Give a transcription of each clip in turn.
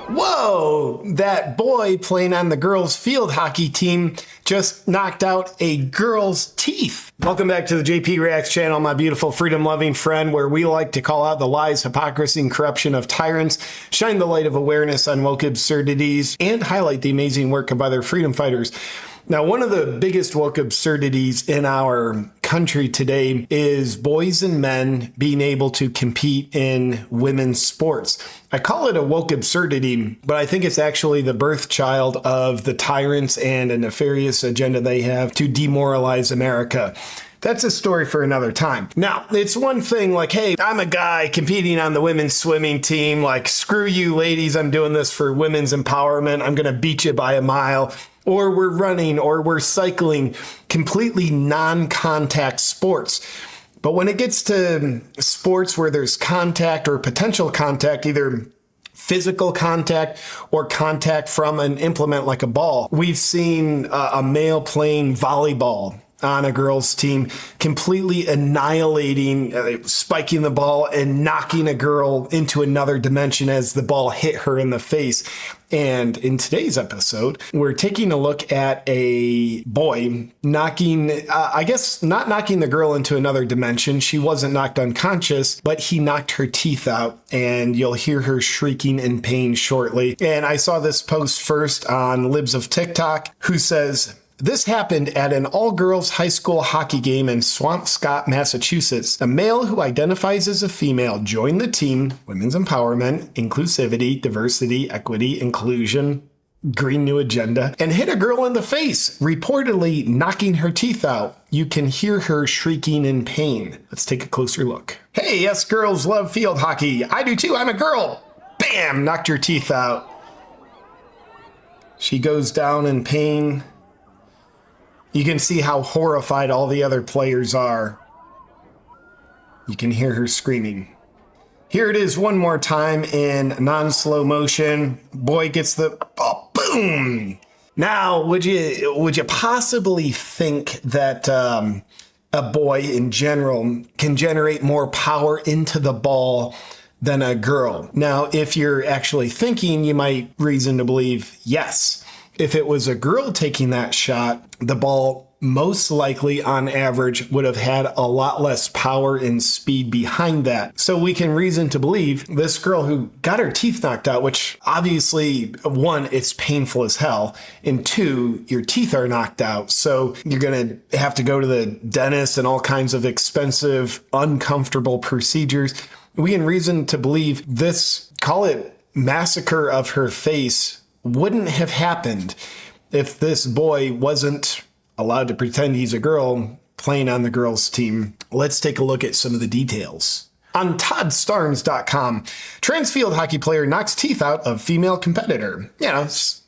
Whoa, that boy playing on the girls' field hockey team just knocked out a girl's teeth. Welcome back to the JP Reacts channel, my beautiful freedom-loving friend, where we like to call out the lies, hypocrisy, and corruption of tyrants, shine the light of awareness on woke absurdities, and highlight the amazing work of other freedom fighters. Now, one of the biggest woke absurdities in our country today is boys and men being able to compete in women's sports. I call it a woke absurdity, but I think it's actually the birth child of the tyrants and a nefarious agenda they have to demoralize America. That's a story for another time. Now, it's one thing like, hey, I'm a guy competing on the women's swimming team. Like, screw you ladies, I'm doing this for women's empowerment. I'm going to beat you by a mile. Or we're running, or we're cycling, completely non-contact sports. But when it gets to sports where there's contact or potential contact, either physical contact or contact from an implement like a ball, we've seen a male playing volleyball on a girls' team, completely annihilating, spiking the ball and knocking a girl into another dimension as the ball hit her in the face. And in today's episode, we're taking a look at a boy knocking, I guess not knocking the girl into another dimension. She wasn't knocked unconscious, but he knocked her teeth out, and you'll hear her shrieking in pain shortly. And I saw this post first on Libs of TikTok, who says, "This happened at an all-girls high school hockey game in Swampscott, Massachusetts. A male who identifies as a female joined the team, women's empowerment, inclusivity, diversity, equity, inclusion, green new agenda, and hit a girl in the face, reportedly knocking her teeth out. You can hear her shrieking in pain." Let's take a closer look. "Hey, yes, girls love field hockey. I do too, I'm a girl." Bam, knocked her teeth out. She goes down in pain. You can see how horrified all the other players are. You can hear her screaming. Here it is one more time in non-slow motion. Boy gets the, oh, boom. Now, would you possibly think that a boy in general can generate more power into the ball than a girl? Now, if you're actually thinking, you might reason to believe yes. If it was a girl taking that shot, the ball most likely on average would have had a lot less power and speed behind that. So we can reason to believe this girl who got her teeth knocked out, which obviously, one, it's painful as hell, and two, your teeth are knocked out. So you're going to have to go to the dentist and all kinds of expensive, uncomfortable procedures. We can reason to believe this, call it massacre of her face, wouldn't have happened if this boy wasn't allowed to pretend he's a girl playing on the girls' team. Let's take a look at some of the details. On ToddStarnes.com, trans field hockey player knocks teeth out of female competitor. You know, it's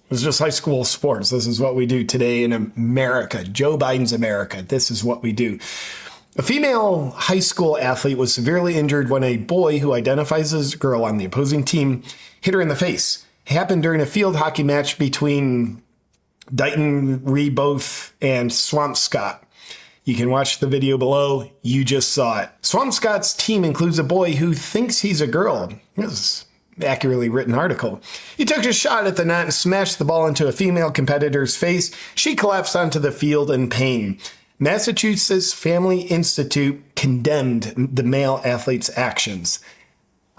just high school sports. This is what we do today in America. Joe Biden's America. This is what we do. A female high school athlete was severely injured when a boy who identifies as a girl on the opposing team hit her in the face. It happened during a field hockey match between Dighton, Reboth, and Swampscott. You can watch the video below. You just saw it. Swampscott's team includes a boy who thinks he's a girl. This is an accurately written article. He took a shot at the net and smashed the ball into a female competitor's face. She collapsed onto the field in pain. Massachusetts Family Institute condemned the male athlete's actions.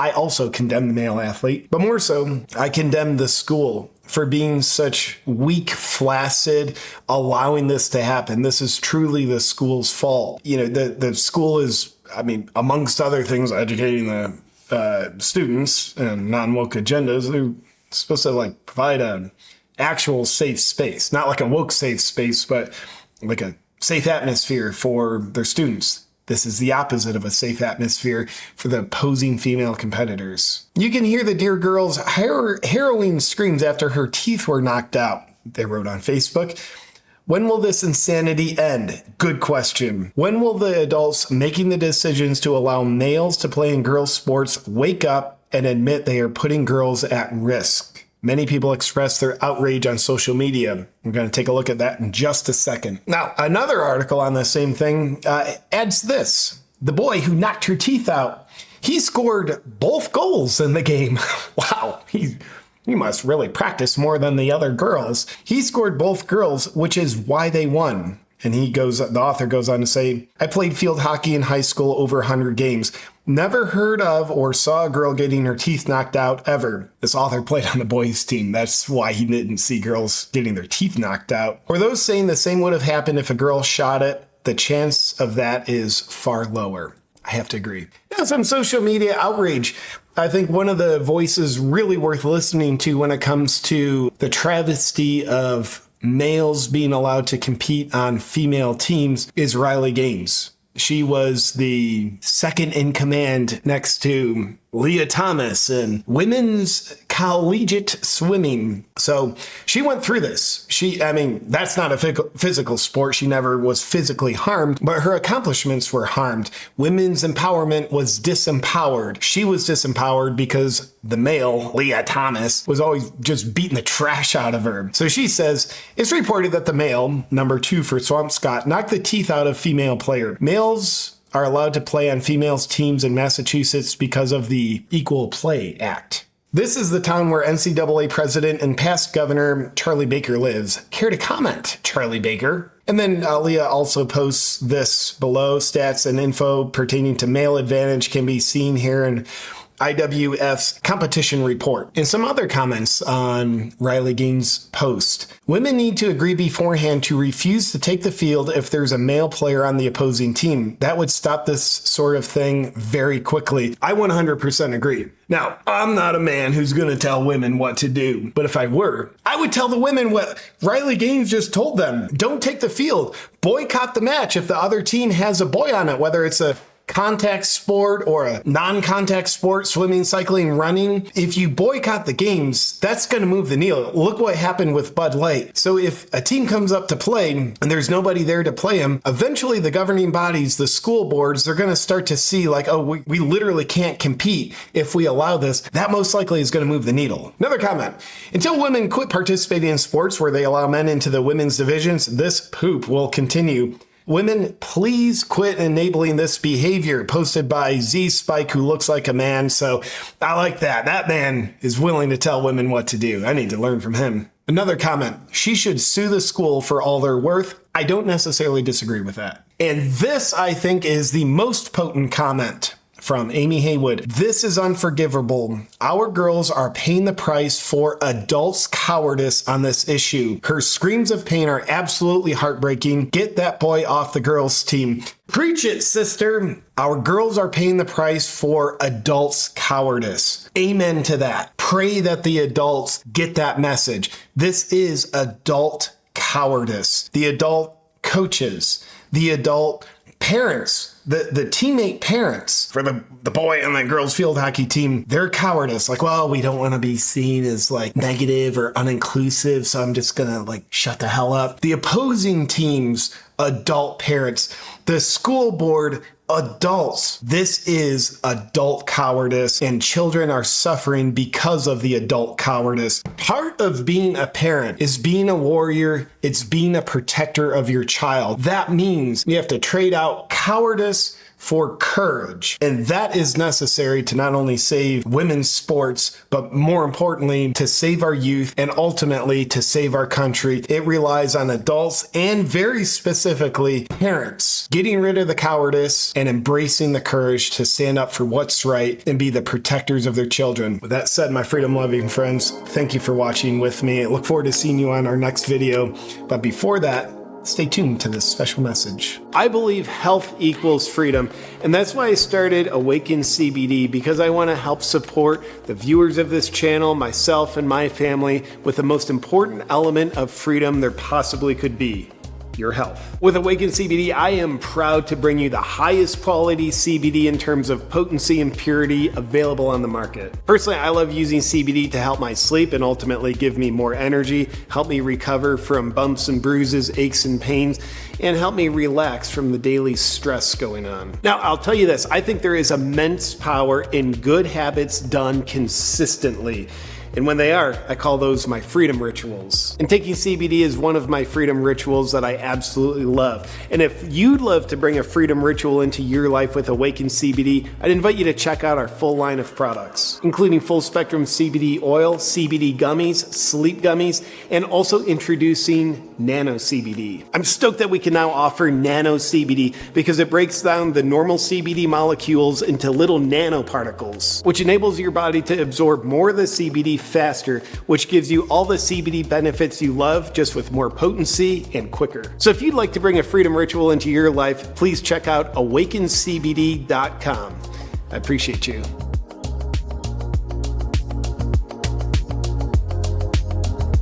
I also condemn the male athlete, but more so, I condemn the school for being such weak, flaccid, allowing this to happen. This is truly the school's fault. You know, the school is, I mean, amongst other things, educating the students and non-woke agendas. They're supposed to like provide an actual safe space, not like a woke safe space, but like a safe atmosphere for their students. This is the opposite of a safe atmosphere for the opposing female competitors. You can hear the dear girl's harrowing screams after her teeth were knocked out. They wrote on Facebook, "When will this insanity end? Good question. When will the adults making the decisions to allow males to play in girls' sports wake up and admit they are putting girls at risk?" Many people express their outrage on social media. We're going to take a look at that in just a second. Now, another article on the same thing adds this. The boy who knocked her teeth out He scored both goals in the game. Wow, he must really practice more than the other girls. He scored both goals, which is why they won. And the author goes on to say, I played field hockey in high school over 100 games. Never heard of or saw a girl getting her teeth knocked out ever. This author played on the boys' team. That's why he didn't see girls getting their teeth knocked out. Or those saying the same would have happened if a girl shot it. The chance of that is far lower. I have to agree. Now, some social media outrage. I think one of the voices really worth listening to when it comes to the travesty of males being allowed to compete on female teams is Riley Gaines. She was the second in command next to Leah Thomas in women's collegiate swimming. So she went through this. That's not a physical sport. She never was physically harmed, but her accomplishments were harmed. Women's empowerment was disempowered. She was disempowered because the male, Leah Thomas, was always just beating the trash out of her. So she says, it's reported that the male, number 2 for Swampscott, knocked the teeth out of female player. Males are allowed to play on females' teams in Massachusetts because of the Equal Play Act. This is the town where NCAA president and past governor Charlie Baker lives. Care to comment, Charlie Baker? And then Leah also posts this below. Stats and info pertaining to male advantage can be seen here in IWF's competition report. And some other comments on Riley Gaines' post. Women need to agree beforehand to refuse to take the field if there's a male player on the opposing team. That would stop this sort of thing very quickly. I 100% agree. Now, I'm not a man who's going to tell women what to do, but if I were, I would tell the women what Riley Gaines just told them. Don't take the field. Boycott the match if the other team has a boy on it, whether it's a contact sport or a non-contact sport, swimming, cycling, running. If you boycott the games, that's going to move the needle. Look what happened with Bud Light. So if a team comes up to play and there's nobody there to play them, eventually the governing bodies, the school boards, they're going to start to see like, oh, we literally can't compete if we allow this. That most likely is going to move the needle. Another comment. Until women quit participating in sports where they allow men into the women's divisions, this poop will continue. Women, please quit enabling this behavior. Posted by Z Spike, who looks like a man. So I like that. That man is willing to tell women what to do. I need to learn from him. Another comment. She should sue the school for all they're worth. I don't necessarily disagree with that. And this, I think, is the most potent comment from Amy Haywood. This is unforgivable. Our girls are paying the price for adults' cowardice on this issue. Her screams of pain are absolutely heartbreaking. Get that boy off the girls' team. Preach it, sister. Our girls are paying the price for adults' cowardice. Amen to that. Pray that the adults get that message. This is adult cowardice. The adult coaches, the adult parents, the teammate parents for the boy on the girls field hockey team, they're cowardice. Like, well, we don't want to be seen as like negative or uninclusive, so I'm just gonna like shut the hell up. The opposing team's adult parents, the school board adults. This is adult cowardice, and children are suffering because of the adult cowardice. Part of being a parent is being a warrior. It's being a protector of your child. That means you have to trade out cowardice for courage. And that is necessary to not only save women's sports, but more importantly, to save our youth and ultimately to save our country. It relies on adults and very specifically parents getting rid of the cowardice and embracing the courage to stand up for what's right and be the protectors of their children. With that said, my freedom-loving friends, thank you for watching with me. I look forward to seeing you on our next video. But before that, stay tuned to this special message. I believe health equals freedom, and that's why I started Awaken CBD, because I want to help support the viewers of this channel, myself and my family, with the most important element of freedom there possibly could be: your health. With Awaken CBD, I am proud to bring you the highest quality CBD in terms of potency and purity available on the market. Personally, I love using CBD to help my sleep and ultimately give me more energy, help me recover from bumps and bruises, aches and pains, and help me relax from the daily stress going on. Now, I'll tell you this, I think there is immense power in good habits done consistently. And when they are, I call those my freedom rituals. And taking CBD is one of my freedom rituals that I absolutely love. And if you'd love to bring a freedom ritual into your life with Awaken CBD, I'd invite you to check out our full line of products, including full spectrum CBD oil, CBD gummies, sleep gummies, and also introducing Nano CBD. I'm stoked that we can now offer Nano CBD because it breaks down the normal CBD molecules into little nanoparticles, which enables your body to absorb more of the CBD faster, which gives you all the CBD benefits you love, just with more potency and quicker. So if you'd like to bring a freedom ritual into your life, please check out awakencbd.com. I appreciate you.